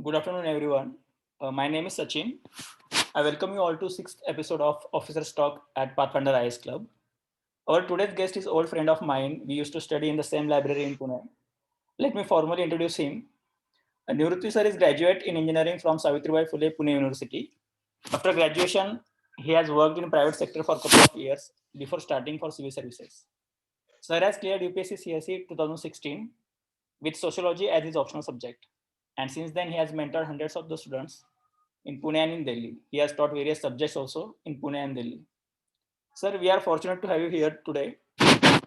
Good afternoon, everyone. My name is Sachin. I welcome you all to sixth episode of Officers Talk at PathFinderIAS Club. Our today's guest is old friend of mine. We used to study in the same library in Pune. Let me formally introduce him. Nivrutti sir is graduate in engineering from Savitribai Phule Pune University. After graduation, he has worked in private sector for a couple of years before starting for civil services. Sir has cleared UPSC CSE 2016 with sociology as his optional subject. And since then, he has mentored hundreds of the students in Pune and in Delhi. He has taught various subjects also in Pune and Delhi. Sir, we are fortunate to have you here today.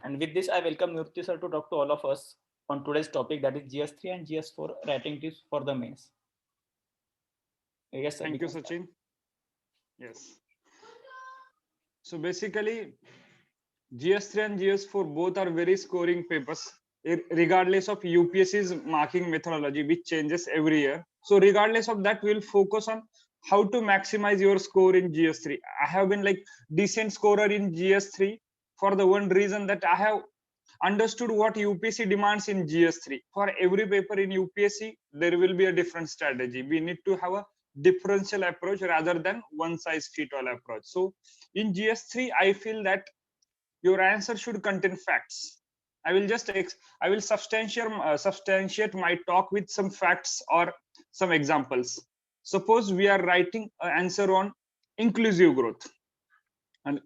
And with this, I welcome Nurti sir to talk to all of us on today's topic, that is GS3 and GS4 writing tips for the mains. Yes, sir. Thank you, Sachin. Yes. So basically, GS3 and GS4 both are very scoring papers, regardless of UPSC's marking methodology, which changes every year. So regardless of that, we'll focus on how to maximize your score in GS3. I have been like decent scorer in GS3 for the one reason that I have understood what UPSC demands in GS3. For every paper in UPSC, there will be a different strategy. We need to have a differential approach rather than one size fit all approach. So in GS3, I feel that your answer should contain facts. I will substantiate my talk with some facts or some examples. Suppose we are writing an answer on inclusive growth, and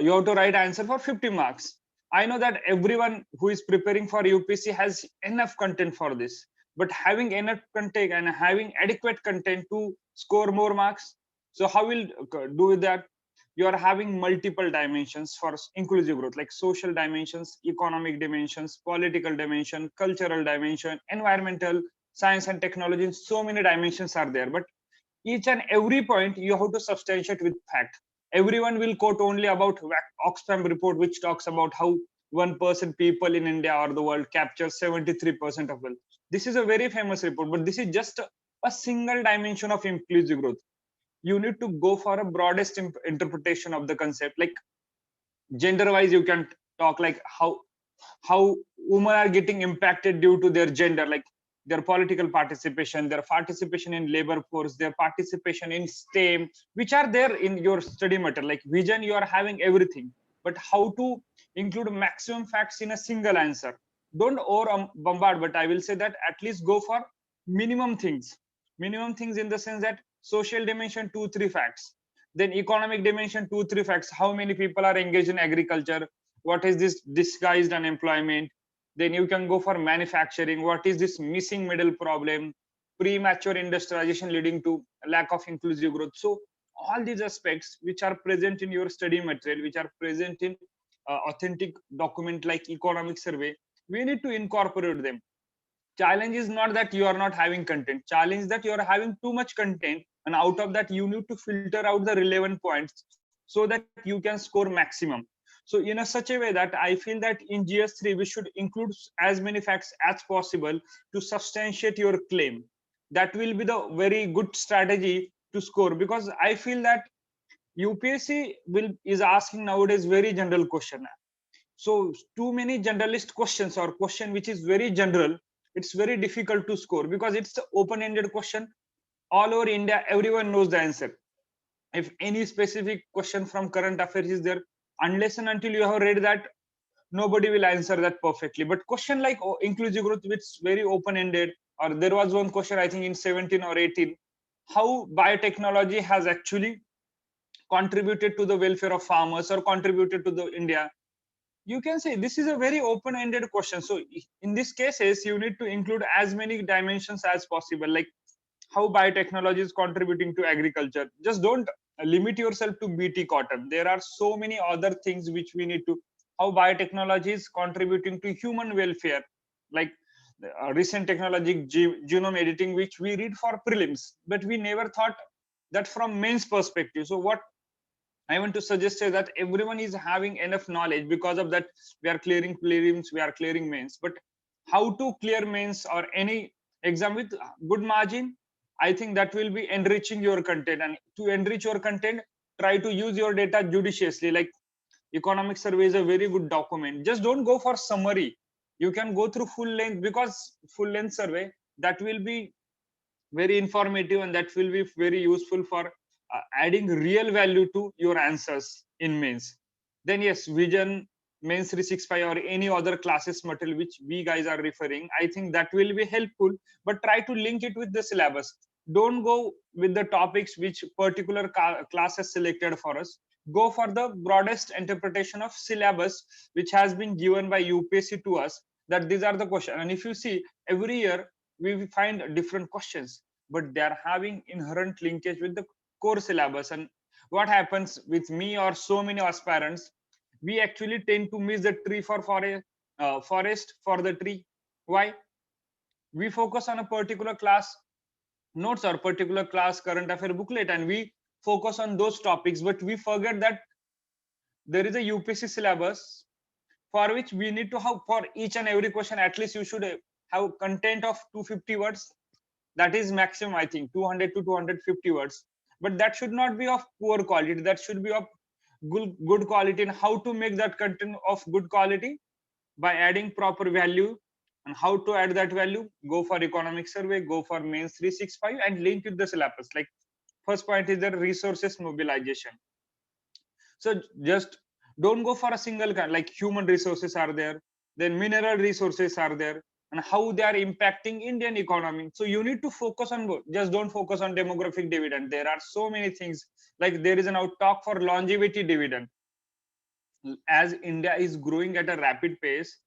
you have to write answer for 50 marks. I know that everyone who is preparing for UPSC has enough content for this, but having enough content and having adequate content to score more marks. So how will do that? You are having multiple dimensions for inclusive growth, like social dimensions, economic dimensions, political dimension, cultural dimension, environmental, science and technology. So many dimensions are there, but each and every point you have to substantiate with fact. Everyone will quote only about Oxfam report, which talks about how 1% people in India or the world capture 73% of wealth. This is a very famous report, but this is just a single dimension of inclusive growth. You need to go for a broadest interpretation of the concept. Like gender wise, you can talk like how women are getting impacted due to their gender, like their political participation, their participation in labor force, their participation in STEM, which are there in your study matter. Like vision, you are having everything, but how to include maximum facts in a single answer. Don't over bombard, but I will say that at least go for minimum things. Minimum things in the sense that social dimension, 2-3 facts. Then economic dimension, 2-3 facts. How many people are engaged in agriculture? What is this disguised unemployment? Then you can go for manufacturing. What is this missing middle problem? Premature industrialization leading to lack of inclusive growth. So all these aspects which are present in your study material, which are present in authentic document like economic survey, we need to incorporate them. Challenge is not that you are not having content. Challenge that you are having too much content, and out of that you need to filter out the relevant points so that you can score maximum. So in a such a way that I feel that in GS3 we should include as many facts as possible to substantiate your claim. That will be the very good strategy to score, because I feel that UPSC is asking nowadays very general question. So too many generalist questions or question which is very general, it's very difficult to score because it's an open-ended question. All over India, everyone knows the answer. If any specific question from current affairs is there, unless and until you have read that, nobody will answer that perfectly. But question like inclusive growth, which is very open-ended, or there was one question I think in 17 or 18, how biotechnology has actually contributed to the welfare of farmers or contributed to the India. You can say this is a very open-ended question. So in these cases, you need to include as many dimensions as possible, like how biotechnology is contributing to agriculture. Just don't limit yourself to BT cotton. There are so many other things which we need to, how biotechnology is contributing to human welfare, like recent technology, genome editing, which we read for prelims, but we never thought that from mains perspective. So what I want to suggest is that everyone is having enough knowledge. Because of that, we are clearing prelims, we are clearing mains. But how to clear mains or any exam with good margin, I think that will be enriching your content. And to enrich your content, try to use your data judiciously. Like economic survey is a very good document. Just don't go for summary. You can go through full length, because full length survey that will be very informative, and that will be very useful for adding real value to your answers in mains. Then yes, vision, mains 365 or any other classes material which we guys are referring, I think that will be helpful, but try to link it with the syllabus. Don't go with the topics which particular class has selected for us. Go for the broadest interpretation of syllabus which has been given by UPSC to us, that these are the questions. And if you see, every year we find different questions, but they are having inherent linkage with the core syllabus. And what happens with me or so many aspirants, we actually tend to miss the tree for forest for the tree. Why? We focus on a particular class notes or particular class current affair booklet, and we focus on those topics, but we forget that there is a UPSC syllabus for which we need to have, for each and every question at least you should have content of 250 words. That is maximum, I think 200 to 250 words, but that should not be of poor quality, that should be of good quality. And how to make that content of good quality? By adding proper value. And how to add that value? Go for economic survey, go for mains 365, and link with the syllabus. Like, first point is the resources mobilization. So just don't go for a single kind, like human resources are there, then mineral resources are there, and how they are impacting Indian economy. So you need to focus on both. Just don't focus on demographic dividend. There are so many things, like there is an out talk for longevity dividend. As India is growing at a rapid pace,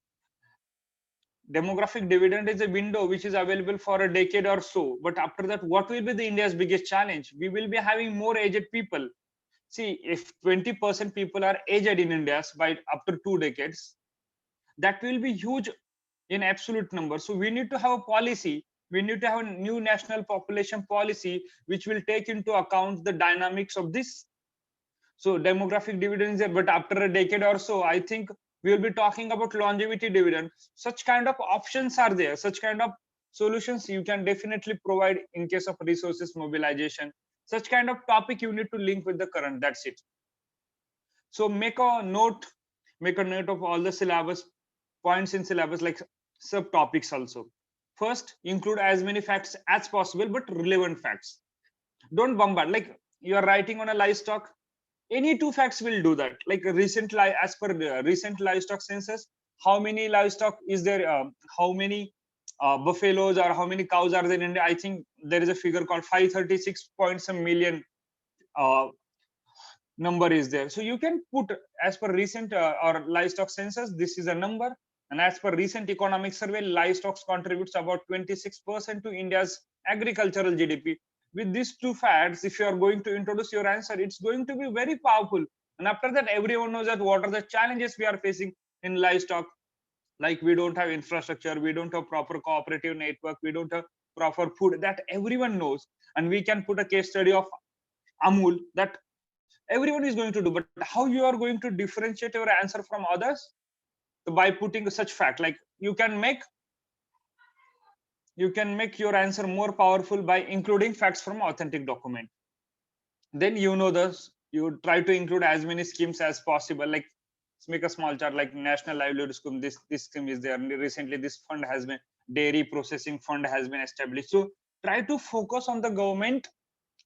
demographic dividend is a window which is available for a decade or so. But after that, what will be the India's biggest challenge? We will be having more aged people. See, if 20% people are aged in India by after 2 decades, that will be huge in absolute number. So we need to have a policy. We need to have a new national population policy which will take into account the dynamics of this. So demographic dividends there, but after a decade or so, I think we will be talking about longevity dividend. Such kind of options are there. Such kind of solutions you can definitely provide in case of resources mobilization. Such kind of topic you need to link with the current. That's it. So make a note of all the syllabus points in syllabus, like subtopics also. First, include as many facts as possible, but relevant facts. Don't bombard. Like, you are writing on a livestock, any two facts will do that. Like as per the recent livestock census, how many livestock is there? How many buffaloes or how many cows are there in India? I think there is a figure called 536 point some million uh, number is there. So you can put, as per recent or livestock census, this is a number. And as per recent economic survey, livestock contributes about 26% to India's agricultural GDP. With these two facts, if you are going to introduce your answer, it's going to be very powerful. And after that, everyone knows that what are the challenges we are facing in livestock. Like, we don't have infrastructure, we don't have proper cooperative network, we don't have proper food, that everyone knows. And we can put a case study of Amul, that everyone is going to do. But how you are going to differentiate your answer from others? So by putting such fact, like you can make your answer more powerful by including facts from authentic document. Then you try to include as many schemes as possible. Like, make a small chart, like national livelihood scheme, this scheme is there, and recently this fund has been, dairy processing fund has been established. So try to focus on the government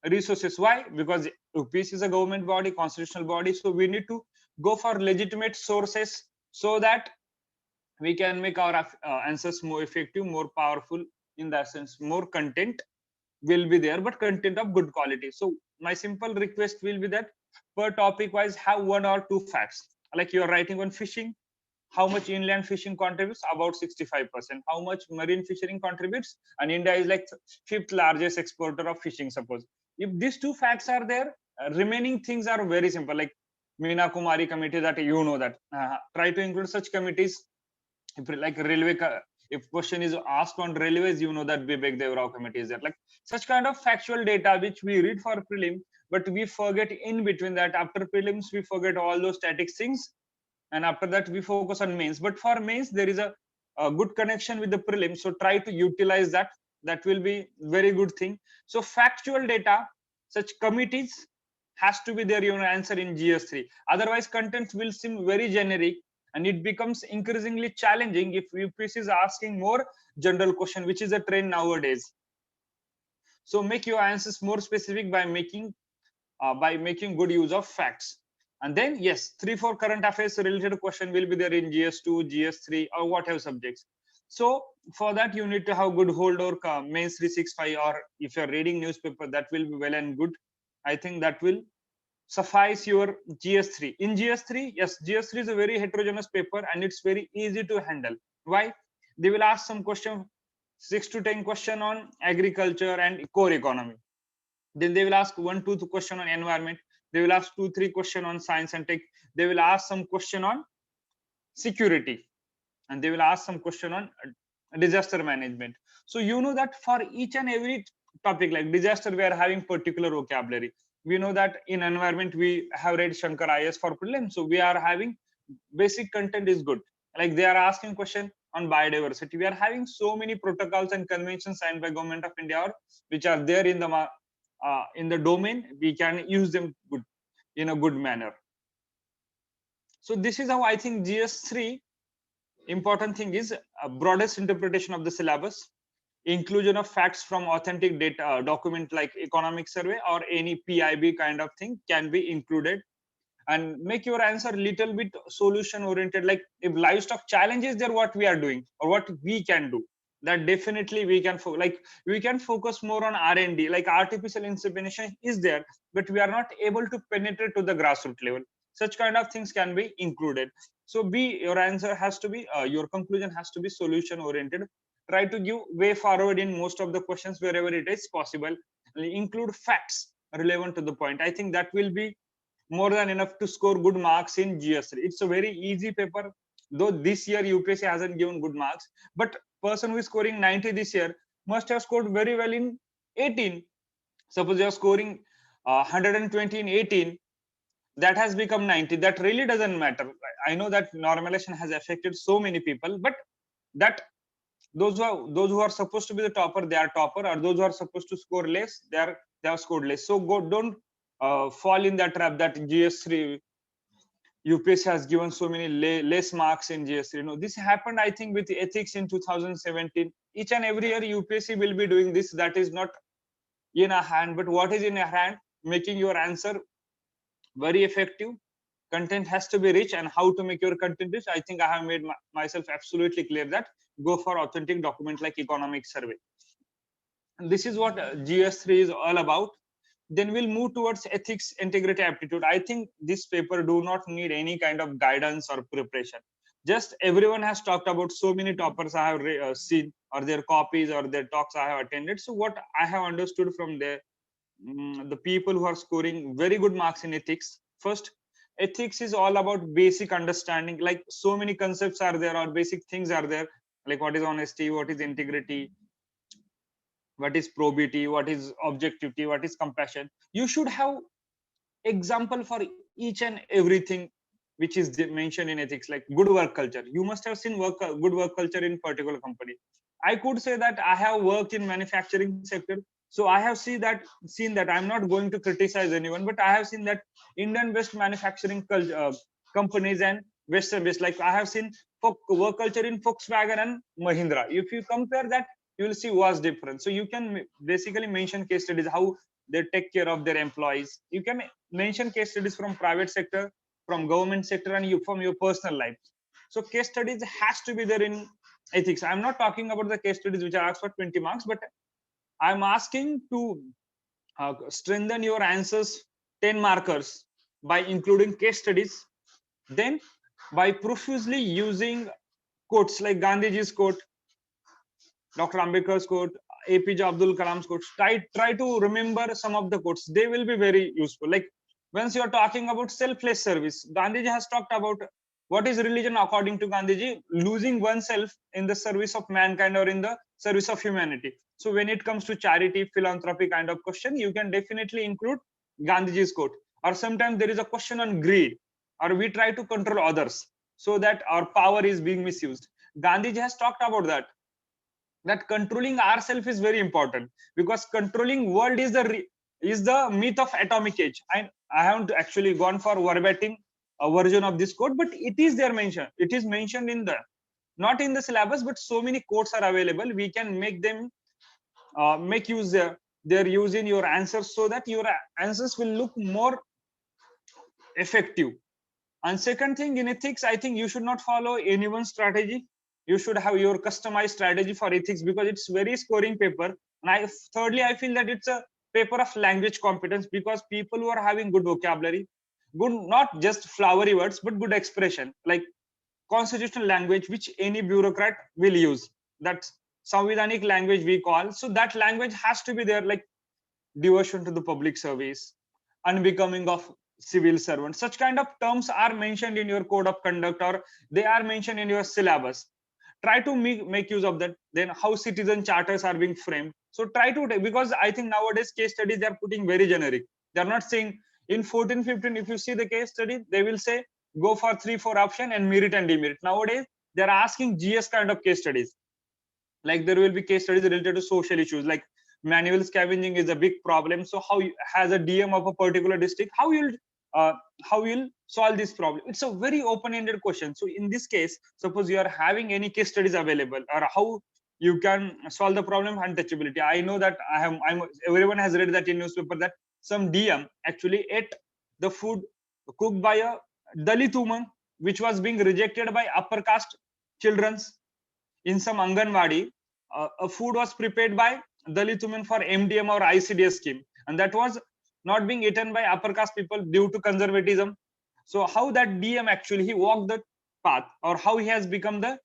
resources. Why? Because UPSC is a government body, constitutional body, so we need to go for legitimate sources so that we can make our answers more effective, more powerful. In that sense, more content will be there, but content of good quality. So my simple request will be that per topic wise, have one or two facts. Like, you are writing on fishing, how much inland fishing contributes? About 65%. How much marine fishing contributes? And India is like fifth largest exporter of fishing, suppose. If these two facts are there, remaining things are very simple. Like Meena Kumari committee, that you know that. Try to include such committees. If like railway, if question is asked on railways, you know that Vivek Devrao committee is there. Like, such kind of factual data which we read for prelim, but we forget in between that. After prelims, we forget all those static things, and after that we focus on mains. But for mains, there is a good connection with the prelim, so try to utilize that. That will be very good thing. So factual data, such committees has to be there your answer in GS3. Otherwise, contents will seem very generic, and it becomes increasingly challenging if UPSC is asking more general question, which is a trend nowadays. So make your answers more specific by making good use of facts. And then yes, 3-4 current affairs related question will be there in GS2, GS3, or whatever subjects. So for that you need to have good hold or mains 365, or if you're reading newspaper, that will be well and good. I think that will suffice your GS3. In GS3, yes, GS3 is a very heterogeneous paper and it's very easy to handle. Why? They will ask some question, 6 to 10 question on agriculture and core economy. Then they will ask 1-2 question on environment. They will ask 2-3 question on science and tech. They will ask some question on security, and they will ask some question on disaster management. So you know that for each and every topic like disaster, we are having particular vocabulary. We know that in environment we have read Shankar IS for prelim, so we are having basic content is good. Like they are asking question on biodiversity. We are having so many protocols and conventions signed by government of India, or which are there in the domain. We can use them good in a good manner. So this is how I think GS3 important thing is a broadest interpretation of the syllabus, inclusion of facts from authentic data document like economic survey or any PIB kind of thing can be included, and make your answer little bit solution oriented. Like if livestock challenges there, what we are doing or what we can do, that definitely we can we can focus more on R&D. Like artificial insemination is there, but we are not able to penetrate to the grassroots level. Such kind of things can be included. So your answer has to be your conclusion has to be solution oriented. Try to give way forward in most of the questions wherever it is possible. Include facts relevant to the point. I think that will be more than enough to score good marks in GS3. It's a very easy paper, though this year UPSC hasn't given good marks, but person who is scoring 90 this year must have scored very well in 18. Suppose you are scoring 120 in 18, that has become 90. That really doesn't matter. I know that normalization has affected so many people, but that those who are supposed to be the topper, they are topper, or those who are supposed to score less, they have scored less. So don't fall in that trap that GS3 UPSC has given so many less marks in GS3. No, this happened I think with ethics in 2017. Each and every year UPSC will be doing this. That is not in a hand, but what is in a hand, making your answer very effective. Content has to be rich, and how to make your content rich, I think I have made myself absolutely clear that go for authentic document like economic survey. And this is what GS3 is all about. Then we'll move towards ethics, integrity, aptitude. I think this paper do not need any kind of guidance or preparation. Just everyone has talked about, so many toppers I have seen, or their copies or their talks I have attended. So what I have understood from there, the people who are scoring very good marks in ethics, first, ethics is all about basic understanding. Like so many concepts are there, or basic things are there, like what is honesty, what is integrity, what is probity, what is objectivity, what is compassion. You should have example for each and everything which is mentioned in ethics. Like good work culture, you must have seen good work culture in particular company. I could say that I have worked in manufacturing sector, so I have seen that I'm not going to criticize anyone, but I have seen that Indian based manufacturing companies and western based, like I have seen work culture in Volkswagen and Mahindra. If you compare that, you will see what's different. So you can basically mention case studies how they take care of their employees. You can mention case studies from private sector, from government sector, and you from your personal life. So case studies has to be there in ethics. I'm not talking about the case studies which are asked for 20 marks, but I'm asking to strengthen your answers 10 markers by including case studies. Then by profusely using quotes like Gandhiji's quote, Dr. Ambedkar's quote, APJ Abdul Kalam's quotes. Try to remember some of the quotes. They will be very useful. Like once you are talking about selfless service, Gandhiji has talked about what is religion according to Gandhiji, losing oneself in the service of mankind or in the service of humanity. So when it comes to charity, philanthropy kind of question, you can definitely include Gandhiji's quote. Or sometimes there is a question on greed, or we try to control others so that our power is being misused. Gandhiji has talked about that controlling ourselves is very important, because controlling world is the myth of atomic age. I haven't actually gone for verbatim a version of this quote, but it is there mentioned. It is mentioned in the, not in the syllabus, but so many quotes are available. We can make them make use they're using your answers so that your answers will look more effective. And second thing, in ethics, I think you should not follow anyone's strategy. You should have your customized strategy for ethics, because it's very scoring paper. And thirdly, I feel that it's a paper of language competence, because people who are having good vocabulary, good, not just flowery words, but good expression, like constitutional language, which any bureaucrat will use. That's Samvidhanic language we call. So that language has to be there, like devotion to the public service, unbecoming of civil servant. Such kind of terms are mentioned in your code of conduct, or they are mentioned in your syllabus. Try to make use of that. Then how citizen charters are being framed. So try to, because I think nowadays case studies, they are putting very generic. They're not saying in 14, 15, if you see the case study, they will say go for 3, 4 option and merit and demerit. Nowadays, they're asking GS kind of case studies. Like there will be case studies related to social issues, like manual scavenging is a big problem. So how you, as a DM of a particular district, uh, how you'll solve this problem? It's a very open-ended question. So in this case, suppose you are having any case studies available, or how you can solve the problem of untouchability. I know that everyone has read that in newspaper that some DM actually ate the food cooked by a Dalit woman, which was being rejected by upper caste children's. In some Anganwadi, a food was prepared by Dalit women for MDM or ICDS scheme, and that was not being eaten by upper caste people due to conservatism. So how that DM actually he walked the path, or how he has become the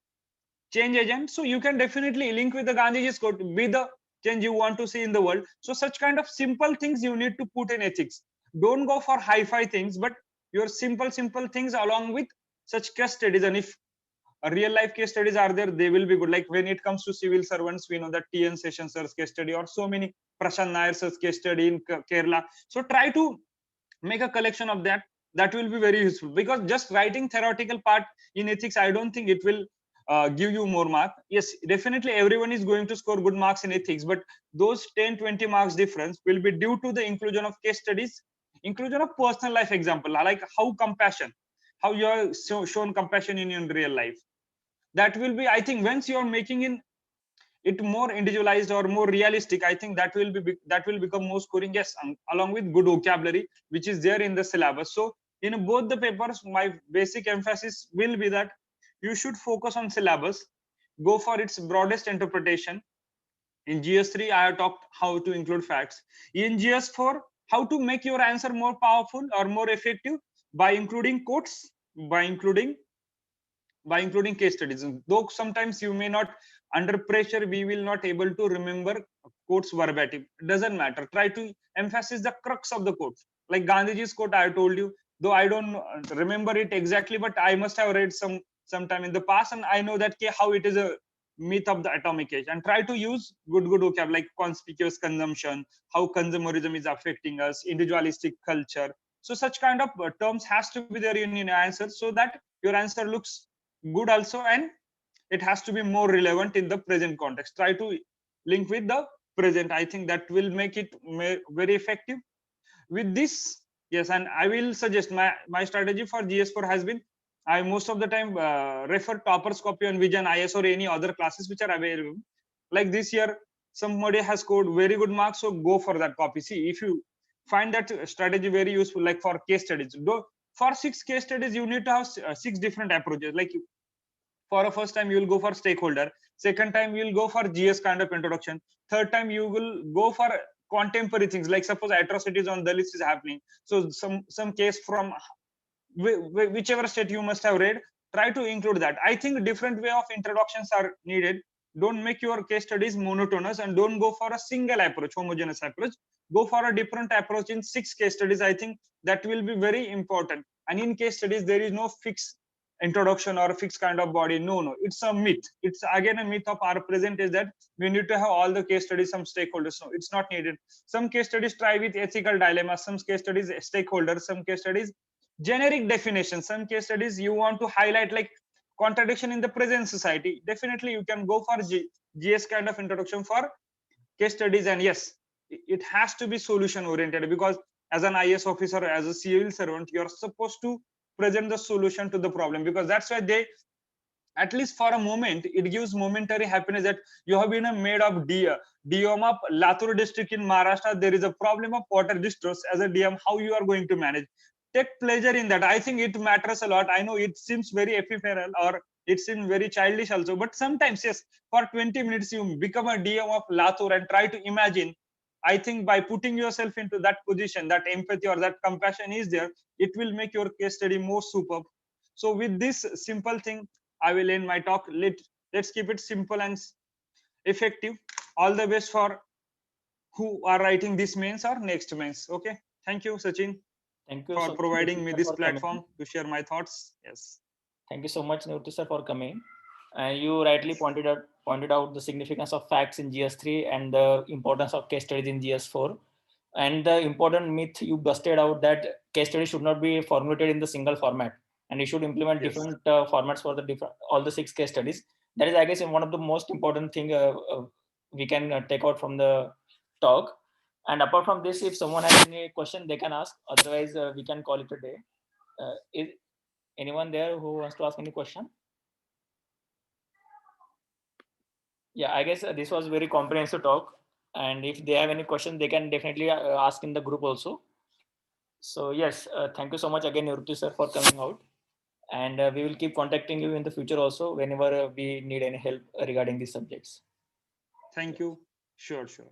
change agent. So you can definitely link with the Gandhiji's quote, be the change you want to see in the world. So such kind of simple things you need to put in ethics. Don't go for hi-fi things, but your simple things along with such case studies. And if real life case studies are there, they will be good. Like when it comes to civil servants, we know that TN Sessions sir's case study, or so many Prashant Nair sir's case study in Kerala. So try to make a collection of that. That will be very useful, because just writing theoretical part in ethics, I don't think it will give you more mark. Yes, definitely everyone is going to score good marks in ethics, but those 10-20 marks difference will be due to the inclusion of case studies, inclusion of personal life example, like how compassion, how you are shown compassion in your real life. That will be, I think, once you're making it more individualized or more realistic, I think that will become more scoring. Yes, along with good vocabulary which is there in the syllabus. So in both the papers, my basic emphasis will be that you should focus on syllabus, go for its broadest interpretation. In GS3 I have talked how to include facts. In GS4, how to make your answer more powerful or more effective by including quotes, by including case studies. Though sometimes you may not, under pressure we will not able to remember quotes verbatim, it doesn't matter. Try to emphasize the crux of the quotes. Like Gandhiji's quote I told you, though I don't remember it exactly, but I must have read sometime in the past, and I know that how it is a myth of the atomic age. And try to use good vocab, like conspicuous consumption, how consumerism is affecting us, individualistic culture. So such kind of terms has to be there in your answer, so that your answer looks good also, and it has to be more relevant in the present context. Try to link with the present. I think that will make it very effective. With this, yes, and I will suggest my strategy for GS4 has been, I most of the time refer toppers copy on Vision IS or any other classes which are available. Like this year somebody has scored very good marks, so go for that copy. See, if you find that strategy very useful, like for case studies, for 6 case studies you need to have 6 different approaches. Like for a first time you will go for stakeholder, second time you will go for GS kind of introduction, third time you will go for contemporary things, like suppose atrocities on the list is happening, so some case from whichever state you must have read, try to include that. I think different way of introductions are needed. Don't make your case studies monotonous, and don't go for a single approach, homogeneous approach. Go for a different approach in 6 case studies. I think that will be very important. And in case studies there is no fixed introduction or a fixed kind of body. No, it's a myth. It's again a myth of our present, is that we need to have all the case studies, some stakeholders. No, it's not needed. Some case studies try with ethical dilemmas, some case studies stakeholders, some case studies generic definition, some case studies you want to highlight like contradiction in the present society. Definitely you can go for GS kind of introduction for case studies. And yes, it has to be solution oriented, because as an IS officer, as a civil servant, you're supposed to present the solution to the problem, because that's why they at least for a moment, it gives momentary happiness that you have been made of DM of Latur district in Maharashtra. There is a problem of water distress. As a DM, how you are going to manage? Take pleasure in that. I think it matters a lot. I know it seems very ephemeral or it seems very childish also, but sometimes, yes, for 20 minutes you become a DM of Latur and try to imagine. I think by putting yourself into that position, that empathy or that compassion is there, it will make your case study more superb. So with this simple thing, I will end my talk. Let's keep it simple and effective. All the best for who are writing this mains or next mains. Okay. Thank you, Sachin, Thank you for so much, providing Nivrutti me sir, this for coming. platform to share my thoughts. Yes. Thank you so much, Nivrutti sir, for coming. You rightly pointed out the significance of facts in GS3 and the importance of case studies in GS4, and the important myth you busted out that case studies should not be formulated in the single format, and you should implement Yes. different formats for the different all the 6 case studies. That is, I guess, one of the most important thing we can take out from the talk. And apart from this, if someone has any question, they can ask. Otherwise, we can call it a day. Is anyone there who wants to ask any question? Yeah, I guess this was very comprehensive talk, and if they have any questions, they can definitely ask in the group also. So yes, thank you so much again, Nivrutti sir, for coming out, and we will keep contacting you in the future also whenever we need any help regarding these subjects. Thank you. Sure, sure.